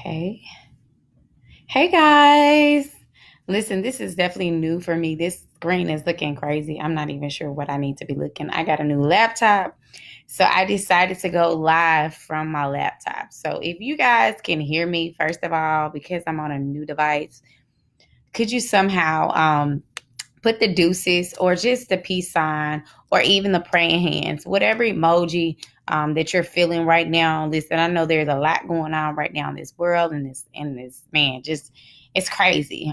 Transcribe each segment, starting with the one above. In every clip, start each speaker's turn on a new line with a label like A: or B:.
A: Okay. Hey guys. Listen, this is definitely new for me. This screen is looking crazy. I'm not even sure what I need to be looking. I got a new laptop. So I decided to go live from my laptop. So if you guys can hear me, first of all, because I'm on a new device, could you somehow put the deuces or just the peace sign or even the praying hands, whatever emoji that you're feeling right now. Listen, I know there's a lot going on right now in this world and this man, just it's crazy.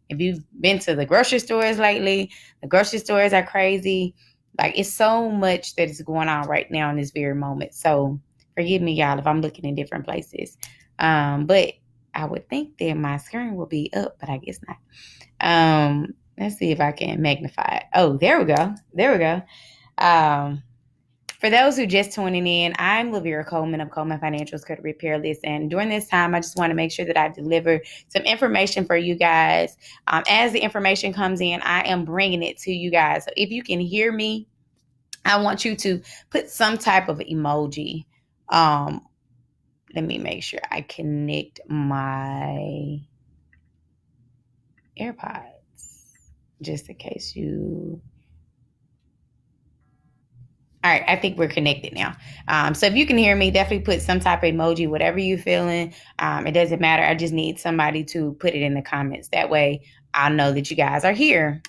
A: If you've been to the grocery stores lately, the grocery stores are crazy. Like it's so much that is going on right now in this very moment. So forgive me, y'all, if I'm looking in different places. But I would think that my screen will be up, but I guess not. Let's see if I can magnify it. Oh, there we go. There we go. Um, for those who just tuning in, I'm Lavera Coleman of Coleman Financial's Credit Repair List. And during this time, I just want to make sure that I deliver some information for you guys. As the information comes in, I am bringing it to you guys. So if you can hear me, I want you to put some type of emoji. Um, Let me make sure I connect my AirPods just in case you. All right, I think we're connected now. So if you can hear me, definitely put some type of emoji, whatever you're feeling. It doesn't matter. I just need somebody to put it in the comments. That way I'll know that you guys are here.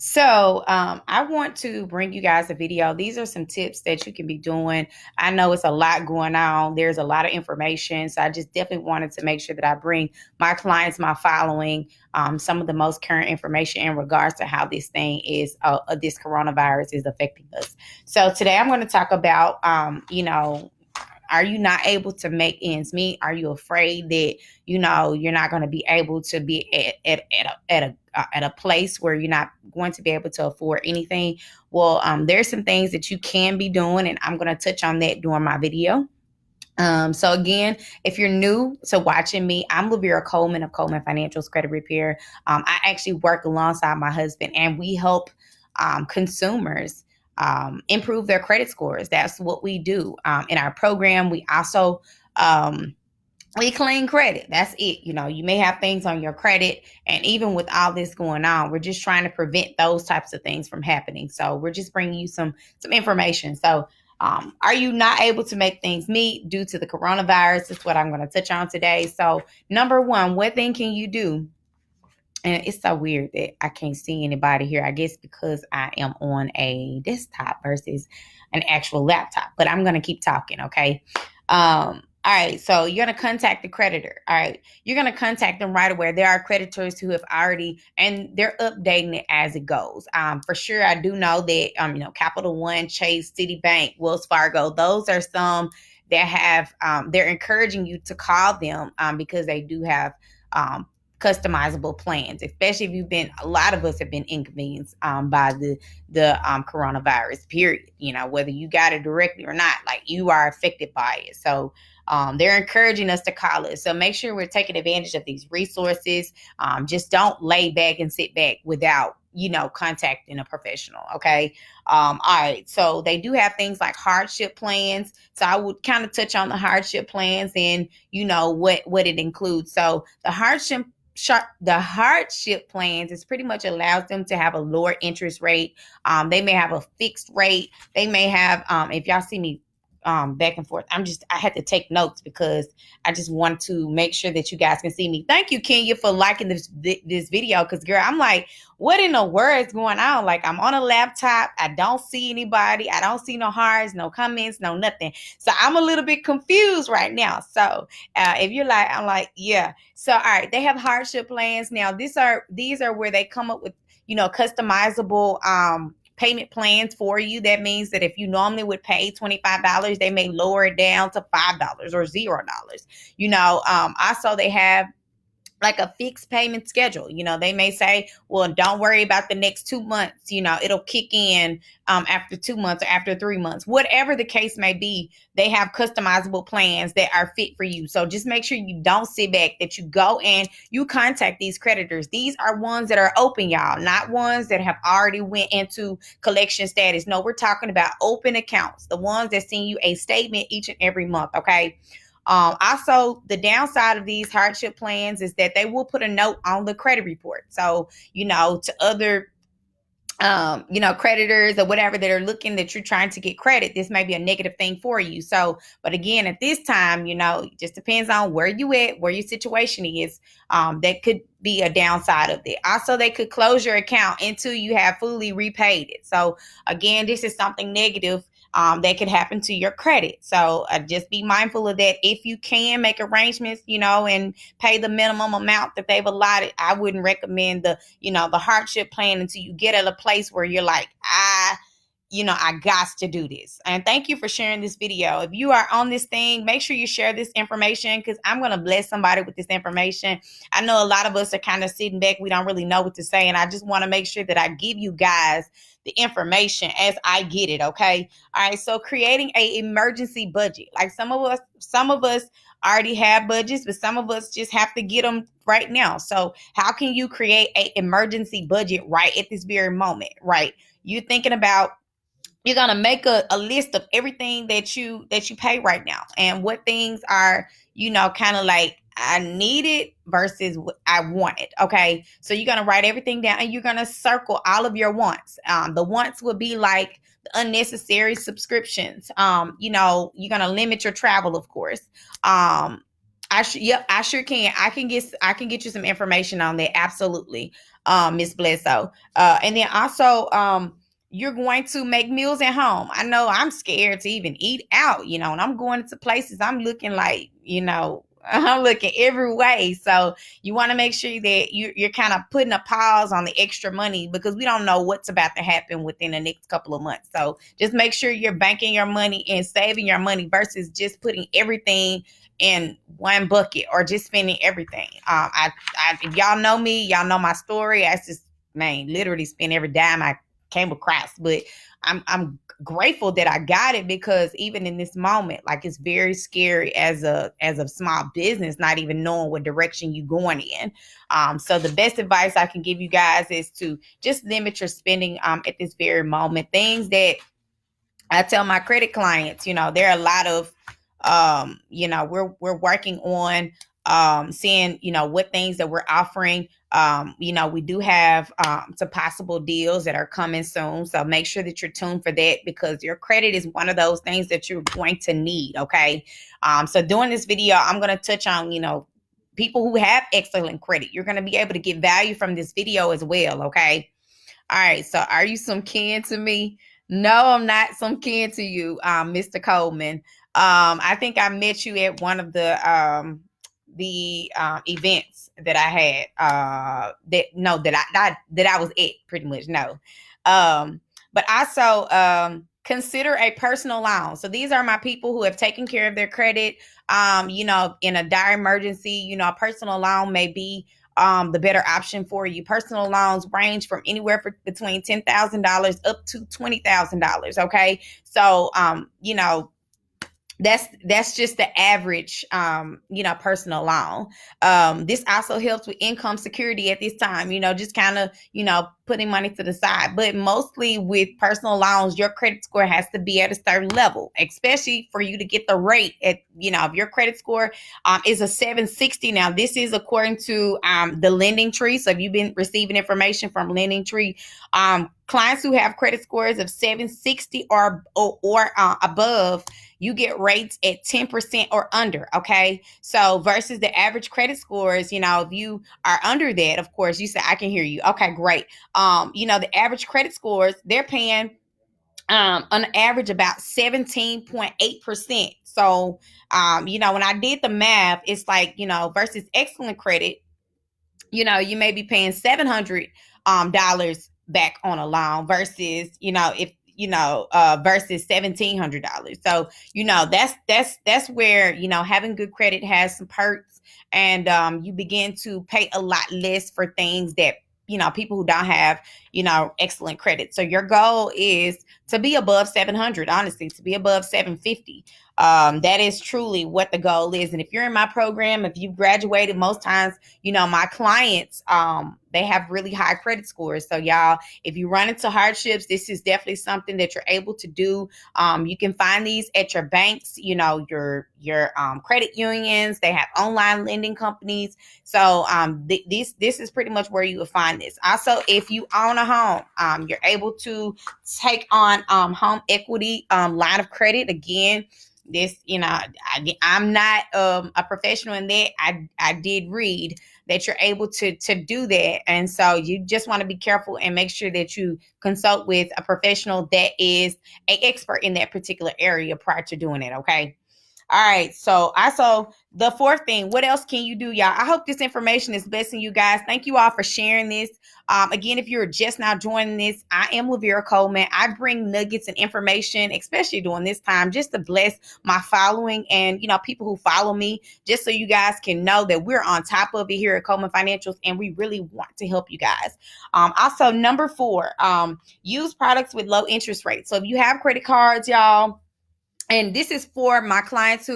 A: So I want to bring you guys a video. These are some tips that you can be doing. I know it's a lot going on. There's a lot of information. So I just definitely wanted to make sure that I bring my clients, my following, some of the most current information in regards to how this thing is, this coronavirus is affecting us. So today I'm going to talk about, are you not able to make ends meet? Are you afraid that you're not going to be able to be at a place where you're not going to be able to afford anything? Well, there's some things that you can be doing, and I'm going to touch on that during my video. So again, if you're new to watching me, I'm Lavera Coleman of Coleman Financial's Credit Repair. I actually work alongside my husband, and we help consumers improve their credit scores. That's what we do in our program. We also we clean credit. That's it. You may have things on your credit, and even with all this going on, we're just trying to prevent those types of things from happening. So we're just bringing you some information. So are you not able to make things meet due to the coronavirus? Is what I'm going to touch on today. So number one, what thing can you do? And it's so weird that I can't see anybody here. I guess because I am on a desktop versus an actual laptop. But I'm going to keep talking, okay? All right, so you're going to contact the creditor. All right, you're going to contact them right away. There are creditors who have already, and they're updating it as it goes. For sure, I do know that, Capital One, Chase, Citibank, Wells Fargo, those are some that have, they're encouraging you to call them because they do have customizable plans, especially if a lot of us have been inconvenienced by the coronavirus period, whether you got it directly or not, like you are affected by it. So they're encouraging us to call us. So make sure we're taking advantage of these resources. Just don't lay back and sit back without, contacting a professional. Okay. All right. So they do have things like hardship plans. So I would kind of touch on the hardship plans and, what it includes. So the hardship plans is pretty much allows them to have a lower interest rate. They may have a fixed rate. They may have, if y'all see me back and forth, I had to take notes because I just want to make sure that you guys can see me. Thank you, Kenya, for liking this video. Because girl, I'm like, what in the world is going on? Like, I'm on a laptop. I don't see anybody. I don't see no hearts, no comments, no nothing. So I'm a little bit confused right now. So if you're like, I'm like, yeah. So all right, they have hardship plans. Now these are where they come up with, customizable payment plans for you. That means that if you normally would pay $25, they may lower it down to $5 or $0. Also they have like a fixed payment schedule. They may say, well, don't worry about the next 2 months. It'll kick in after 2 months or after 3 months. Whatever the case may be, they have customizable plans that are fit for you. So just make sure you don't sit back, that you go and you contact these creditors. These are ones that are open, y'all, not ones that have already went into collection status. No, we're talking about open accounts, the ones that send you a statement each and every month, okay? Also, the downside of these hardship plans is that they will put a note on the credit report. So, to other creditors or whatever that are looking that you're trying to get credit, this may be a negative thing for you. So, but again, at this time, it just depends on where you at, where your situation is. That could be a downside of it. Also, they could close your account until you have fully repaid it. So, again, this is something negative that could happen to your credit. So, just be mindful of that. If you can make arrangements, and pay the minimum amount that they've allotted, I wouldn't recommend the hardship plan until you get at a place where you're like, I got to do this. And thank you for sharing this video. If you are on this thing, make sure you share this information, because I'm going to bless somebody with this information. I know a lot of us are kind of sitting back. We don't really know what to say. And I just want to make sure that I give you guys the information as I get it. Okay. All right. So creating a emergency budget. Like some of us already have budgets, but some of us just have to get them right now. So how can you create an emergency budget right at this very moment? Right. You're thinking about, you're going to make a list of everything that you pay right now, and what things are, kind of like, I need it versus I want it. Okay. So you're going to write everything down, and you're going to circle all of your wants. The wants would be like the unnecessary subscriptions. You're going to limit your travel, of course. I sure can. I can get you some information on that. Absolutely. Miss Bledsoe. And then also, you're going to make meals at home. I know I'm scared to even eat out, and I'm going into places, I'm looking like, I'm looking every way. So you want to make sure that you're kind of putting a pause on the extra money, because we don't know what's about to happen within the next couple of months. So just make sure you're banking your money and saving your money versus just putting everything in one bucket or just spending everything. If y'all know me, y'all know my story. I just, literally spend every dime I came across. But I'm grateful that I got it, because even in this moment, like, it's very scary as a small business, not even knowing what direction you're going in. So the best advice I can give you guys is to just limit your spending at this very moment. Things that I tell my credit clients, there are a lot of we're working on seeing, what things that we're offering. We do have some possible deals that are coming soon. So make sure that you're tuned for that, because your credit is one of those things that you're going to need. Okay. So during this video, I'm going to touch on, people who have excellent credit. You're going to be able to get value from this video as well. Okay. All right. So are you some kin to me? No, I'm not some kin to you, Mr. Coleman. I think I met you at one of the events that I had. That I was at, pretty much. No. But also consider a personal loan. So these are my people who have taken care of their credit. In a dire emergency, a personal loan may be the better option for you. Personal loans range from anywhere between $10,000 up to $20,000. Okay. So, that's just the average, personal loan. This also helps with income security at this time, just kind of, putting money to the side. But mostly with personal loans, your credit score has to be at a certain level, especially for you to get the rate at, if your credit score is a 760. Now, this is according to the Lending Tree. So if you've been receiving information from Lending Tree, clients who have credit scores of 760 or above, you get rates at 10% or under. Okay. So versus the average credit scores, if you are under that, of course, you say, I can hear you. Okay, great. The average credit scores, they're paying on average about 17.8%. So, when I did the math, it's like, versus excellent credit, you may be paying $700 back on a loan versus, if versus $1,700. So, that's where, having good credit has some perks, and you begin to pay a lot less for things that, people who don't have, excellent credit. So your goal is to be above 700, honestly, to be above 750. That is truly what the goal is. And if you're in my program, if you've graduated, most times, my clients, they have really high credit scores. So y'all, if you run into hardships, this is definitely something that you're able to do. You can find these at your banks, your credit unions. They have online lending companies. So this is pretty much where you will find this. Also, if you own a home, you're able to take on home equity line of credit. Again, this, I'm not a professional in that. I did read that you're able to do that, and so you just want to be careful and make sure that you consult with a professional that is an expert in that particular area prior to doing it. Okay. All right. So also the fourth thing, what else can you do, y'all? I hope this information is blessing you guys. Thank you all for sharing this. Again, if you're just now joining this, I am Lavera Coleman. I bring nuggets and information, especially during this time, just to bless my following and, people who follow me, just so you guys can know that we're on top of it here at Coleman Financials, and we really want to help you guys. Also, number 4, use products with low interest rates. So if you have credit cards, y'all, and this is for my clients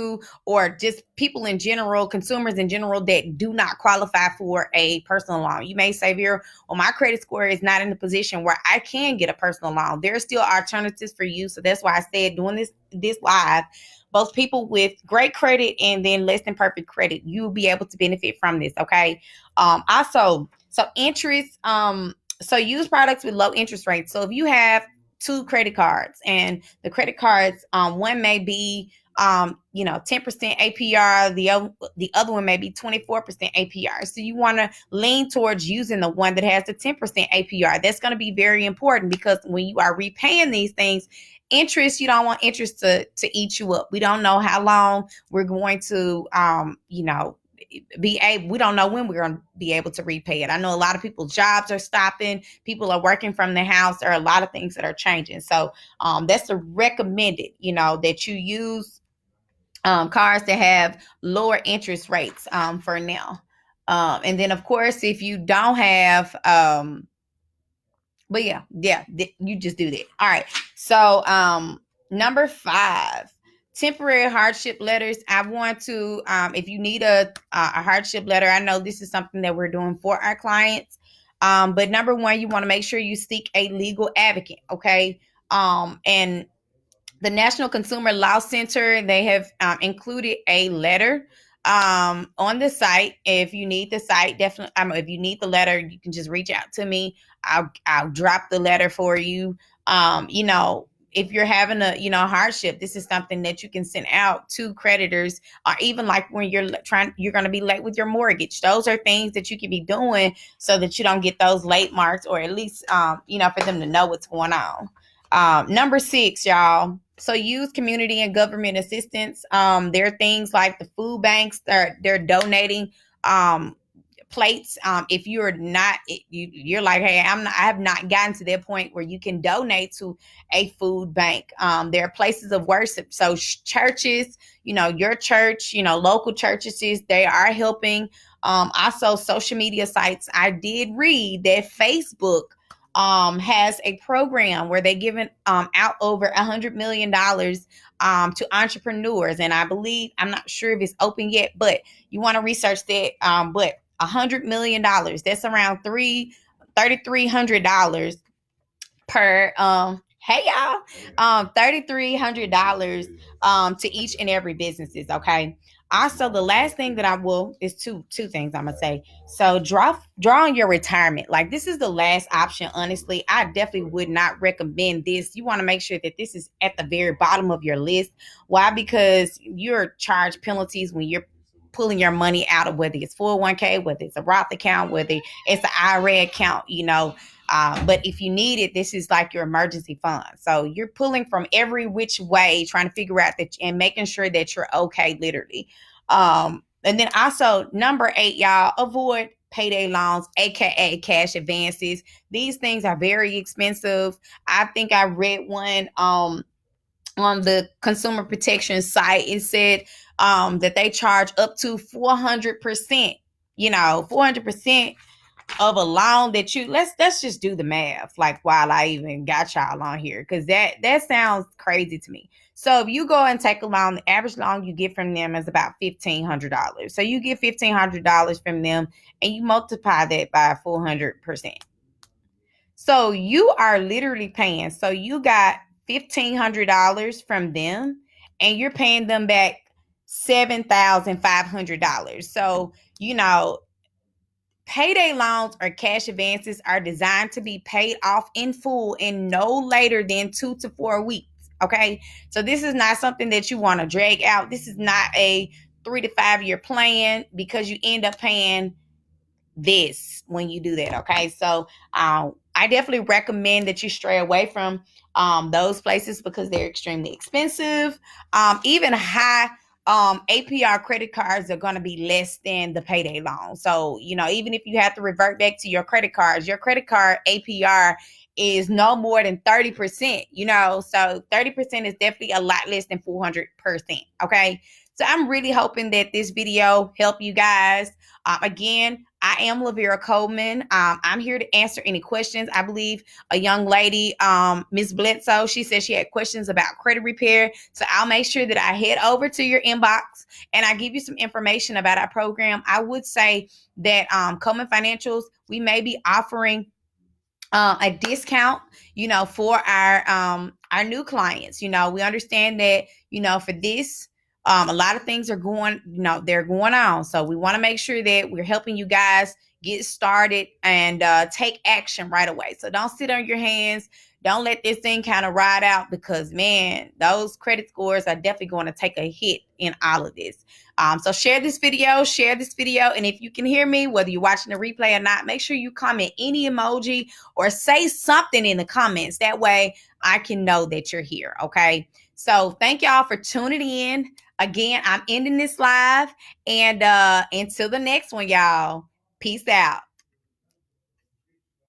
A: or just people in general, consumers in general, that do not qualify for a personal loan. You may say, Vera, well, my credit score is not in the position where I can get a personal loan. There are still alternatives for you. So that's why I said doing this live, both people with great credit and then less than perfect credit, you'll be able to benefit from this. Okay. Also, so interest, so use products with low interest rates. So if you have 2 credit cards, and the credit cards, one may be 10% APR, the other one may be 24% APR. So you want to lean towards using the one that has the 10% APR. That's going to be very important, because when you are repaying these things, interest, you don't want interest to eat you up. We don't know how long we're going to we don't know when we're going to be able to repay it. I know a lot of people's jobs are stopping. People are working from the house. There are a lot of things that are changing. So that's the recommended, that you use cards that have lower interest rates for now. And then, of course, if you don't have, but yeah, you just do that. All right. So number 5, temporary hardship letters. I want to, if you need a hardship letter, I know this is something that we're doing for our clients. But number 1, you want to make sure you seek a legal advocate. Okay. And the National Consumer Law Center, they have included a letter on the site. If you need the site, definitely, if you need the letter, you can just reach out to me. I'll drop the letter for you. If you're having a hardship, this is something that you can send out to creditors, or even like when you're going to be late with your mortgage. Those are things that you can be doing so that you don't get those late marks, or at least for them to know what's going on. Number 6, y'all. So use community and government assistance. There are things like the food banks. They're donating plates. If you're not, you're like, hey, I have not gotten to that point where you can donate to a food bank. There are places of worship. So churches, your church, local churches, they are helping. Also social media sites. I did read that Facebook has a program where they're giving out over $100 million to entrepreneurs. And I believe, I'm not sure if it's open yet, but you want to research that. But $100 million, that's around $3,300 per hey y'all, $3,300 to each and every businesses. Okay. Also, the last thing that I will is two things I'm gonna say. So draw on your retirement. Like, this is the last option. Honestly, I definitely would not recommend this. You want to make sure that this is at the very bottom of your list. Why? Because you're charged penalties when you're pulling your money out of, whether it's 401k, whether it's a Roth account, whether it's an IRA account, but if you need it, this is like your emergency fund. So you're pulling from every which way, trying to figure out that and making sure that you're okay, literally. And then also number 8, y'all, avoid payday loans, aka cash advances. These things are very expensive. I think I read one on the consumer protection site. It said that they charge up to 400%, 400% of a loan that let's just do the math, like, while I even got y'all on here, because that sounds crazy to me. So if you go and take a loan, the average loan you get from them is about $1,500. So you get $1,500 from them and you multiply that by 400%. So you are literally paying. So you got $1,500 from them and you're paying them back $7,500. So, payday loans or cash advances are designed to be paid off in full in no later than 2 to 4 weeks. Okay. So this is not something that you want to drag out. This is not a 3 to 5 year plan because you end up paying this when you do that. Okay. So I definitely recommend that you stray away from those places because they're extremely expensive. Even high APR credit cards are going to be less than the payday loan. So, even if you have to revert back to your credit cards, your credit card APR is no more than 30%, so 30% is definitely a lot less than 400%. Okay. So I'm really hoping that this video helped you guys. Again, I am Lavera Coleman. I'm here to answer any questions. I believe a young lady, Miss Bledsoe, she said she had questions about credit repair. So I'll make sure that I head over to your inbox and I give you some information about our program. I would say that Coleman Financials, we may be offering a discount, for our new clients. We understand that, for this, a lot of things are they're going on. So we want to make sure that we're helping you guys get started and take action right away. So don't sit on your hands. Don't let this thing kind of ride out because, man, those credit scores are definitely going to take a hit in all of this. So share this video. And if you can hear me, whether you're watching the replay or not, make sure you comment any emoji or say something in the comments. That way I can know that you're here. Okay. So thank y'all for tuning in. Again, I'm ending this live and until the next one, y'all. Peace out.